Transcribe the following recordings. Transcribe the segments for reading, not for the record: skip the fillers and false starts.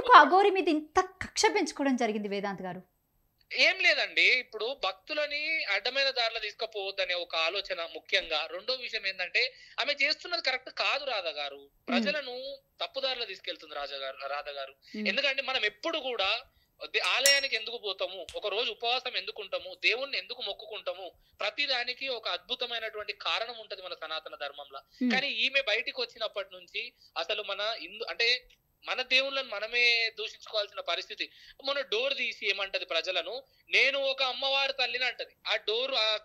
ఎందుకు అఘోరి మీద ఇంత కక్ష పెంచుకోవడం జరిగింది వేదాంత్ గారు? ఏం లేదండి, ఇప్పుడు భక్తులని అడ్డమైన దారిలో తీసుకుపోవద్దనే ఒక ఆలోచన ముఖ్యంగా. రెండో విషయం ఏంటంటే ఆమె చేస్తున్నది కరెక్ట్ కాదు రాధా గారు. ప్రజలను తప్పుదారిలో తీసుకెళ్తుంది రాధా గారు. ఎందుకంటే మనం ఎప్పుడు కూడా ఆలయానికి ఎందుకు పోతాము, ఒక రోజు ఉపవాసం ఎందుకు ఉంటాము, దేవుణ్ణి ఎందుకు మొక్కుకుంటాము, ప్రతి దానికి ఒక అద్భుతమైనటువంటి కారణం ఉంటది మన సనాతన ధర్మంలో. కానీ ఈమె బయటికి వచ్చినప్పటి నుంచి అసలు మన అంటే మన దేవుళ్ళని మనమే దూషించుకోవాల్సిన పరిస్థితి. మన డోర్ తీసి ఏమంటది ప్రజలను, నేను ఒక అమ్మవారి తల్లిని అంటది. ఆ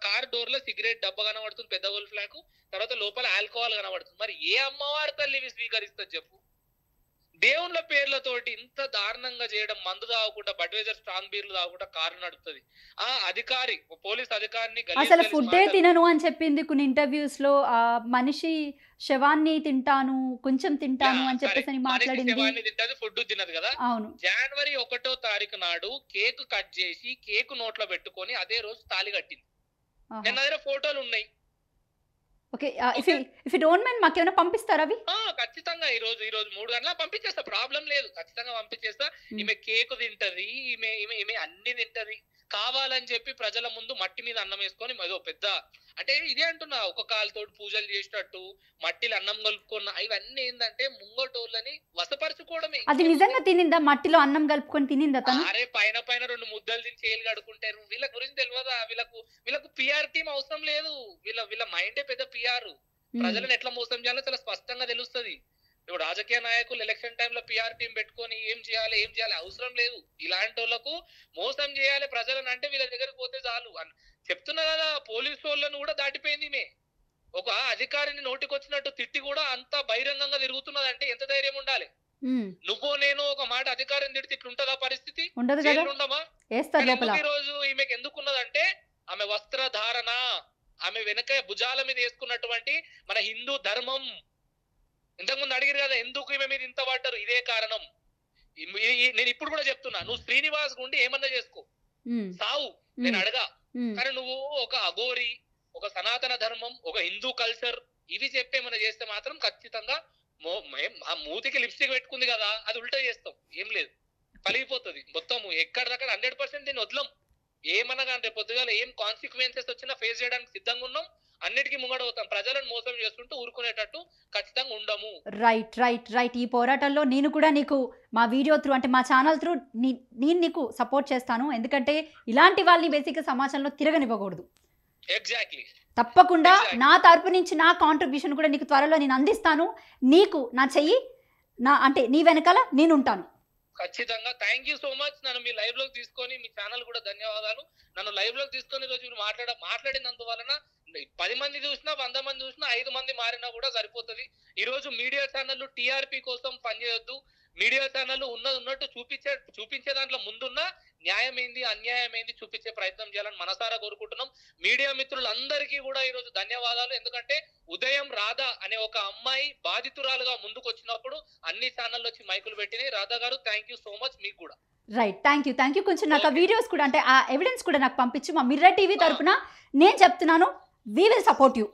కార్ డోర్ లో సిగరెట్ డబ్బా కనబడుతుంది, పెద్ద గోల్ ఫ్లాక్, తర్వాత లోపల ఆల్కహాల్ కనబడుతుంది. మరి ఏ అమ్మవారి తల్లివి స్వీకరిస్తుంది చెప్పు? దేవుళ్ళ పేర్లతోటి ఇంత దారుణంగా చేయడం, మందు తాగకుండా బడ్వేజర్ స్ట్రాంగ్ బీర్లు తాగకుండా కారు నడుపుతుంది. ఆ అధికారి, పోలీస్ అధికారిని అసలు ఫుడ్డే తినను అని చెప్పింది కొన్ని ఇంటర్వ్యూస్ లో. ఆ మనిషి శవాన్ని తింటాను, కొంచెం తింటాను అని చెప్పేసి మాట్లాడింది. శవాన్ని తింటది, ఫుడ్ తినదు కదా. అవును. జనవరి 1వ తారీఖు నాడు కేక్ కట్ చేసి కేక్ నోట్లో పెట్టుకొని అదే రోజు తాళి కట్టింది. నిన్న దగ్గర ఫోటోలు ఉన్నాయి. Okay, if you don't mind మాకేమైనా పంపిస్తారా అవి? ఖచ్చితంగా ఈ రోజు 3 గంటల పంపించేస్తా, ప్రాబ్లం లేదు, ఖచ్చితంగా పంపించేస్తా. ఈమె కేకు తింటది, ఈమె అన్ని తింటది. కావాలని చెప్పి ప్రజల ముందు మట్టి మీద అన్నం వేసుకొని ఏదో పెద్ద అంటే ఇదే అంటున్నా, ఒక కాలుతోటి పూజలు చేసినట్టు మట్టిలో అన్నం కలుపుకున్న ఇవన్నీ ఏంటంటే ముంగటోళ్ళని వసపరుచుకోవడమే. అది నిజంగా తినిందా? మట్టిలో అన్నం కలుపుకొని తినిందా తను? అరే పైన 2 ముద్దలు తిని చేలు కడుకుంటారు. వీళ్ళ గురించి తెలియదా? వీళ్ళకు పిఆర్ టీం అవసరం లేదు. వీళ్ళ మైండే పెద్ద పిఆర్. ప్రజలను ఎట్లా మోసం చేయాలో చాలా స్పష్టంగా తెలుస్తుంది. ఇప్పుడు రాజకీయ నాయకులు ఎలక్షన్ టైంలో పిఆర్ టీం పెట్టుకొని ఏం చేయాలి అవసరం లేదు. ఇలాంటి వాళ్ళకు మోసం చేయాలి ప్రజలను అంటే వీళ్ళ దగ్గరికి పోతే చాలు. చెప్తున్నా కదా, పోలీసు వాళ్ళను కూడా దాటిపోయింది. ఒక అధికారిని నోటికొచ్చినట్టు తిట్టి కూడా అంత బహిరంగంగా తిరుగుతున్నదంటే ఎంత ధైర్యం ఉండాలి? నువ్వు నేను ఒక మాట అధికారిని తిడితే ఇట్లుంటదా పరిస్థితి? ఉండమా? ఈ రోజు ఈమెకి ఎందుకున్నదంటే ఆమె వస్త్రధారణ, ఆమె వెనక భుజాల మీద వేసుకున్నటువంటి మన హిందూ ధర్మం. ఇంతకుముందు అడిగారు కదా ఎందుకు ఈమె మీరు ఇంత పడ్డారు, ఇదే కారణం. నేను ఇప్పుడు కూడా చెప్తున్నా, నువ్వు శ్రీనివాస్ గుండి ఏమన్నా చేసుకో, సావు, నేను అడగా. కానీ నువ్వు ఒక అఘోరి, ఒక సనాతన ధర్మం, ఒక హిందూ కల్చర్ ఇవి చెప్పేమన్నా చేస్తే మాత్రం ఖచ్చితంగా ఆ మూతికి లిప్స్టిక్ పెట్టుకుంది కదా, అది ఉల్టా చేస్తాం. ఏం లేదు, పలిగిపోతుంది మొత్తం. ఎక్కడిదక్కడ 100% దీన్ని వదలం. ఏమనగా రేపు పొద్దుగాల ఏం కాన్సిక్వెన్సెస్ వచ్చినా ఫేస్ చేయడానికి సిద్ధంగా ఉన్నాం. అన్నిటికీ ముంగడవుతాం. ప్రజలను మోసం చేస్తుంటూ ఊరుకునేటట్టు ఖచ్చితంగా ఉండము. రైట్. ఈ పోరాటంలో నేను కూడా నీకు మా వీడియో త్రూ అంటే మా ఛానల్ త్రూ నేను నీకు సపోర్ట్ చేస్తాను. ఎందుకంటే ఇలాంటి వాళ్ళని బేసిక్గా సమాజంలో తిరగనివ్వకూడదు. ఎగ్జాక్ట్లీ, తప్పకుండా నా తరపు నుంచి నా కాంట్రిబ్యూషన్ కూడా నీకు త్వరలో నేను అందిస్తాను. నీకు నా చెయ్యి అంటే నీ వెనకాల నేను ఉంటాను. ఖచ్చితంగా. Thank you so much. నన్ను మీ లైవ్ లోకి తీసుకొని, మీ ఛానల్ కూడా ధన్యవాదాలు. నన్ను లైవ్ లోకి తీసుకొని రోజు మీరు మాట్లాడినందువలన 10 మంది చూసినా 100 మంది చూసినా 5 మంది మారినా కూడా సరిపోతుంది. ఈ రోజు మీడియా ఛానళ్ళు టీఆర్పీ కోసం పనిచేయొద్దు. మీడియా ఛానల్ ఉన్నట్టు చూపించే దాంట్లో ముందున్న న్యాయం ఏంది అన్యాయం ఏంది చూపించే ప్రయత్నం చేయాలని మనసారా కోరుకుంటున్నాం. మీడియా మిత్రులందరికీ కూడా ఈ రోజు ధన్యవాదాలు. ఎందుకంటే ఉదయం రాధా అనే ఒక అమ్మాయి బాధితురాలుగా ముందుకు వచ్చినప్పుడు అన్ని ఛానళ్ళు వచ్చి మైకులు పెట్టినాయి. రాధా గారు థ్యాంక్ యూ సో మచ్. మీకు కూడా రైట్, థ్యాంక్ యూ. కొంచెం నాకు ఆ వీడియోస్ కూడా అంటే ఆ ఎవిడెన్స్ కూడా నాకు పంపించు. మా మిర్రర్ టీవీ తరపున నేను చెప్తున్నాను, వీ విల్ సపోర్ట్ యూ.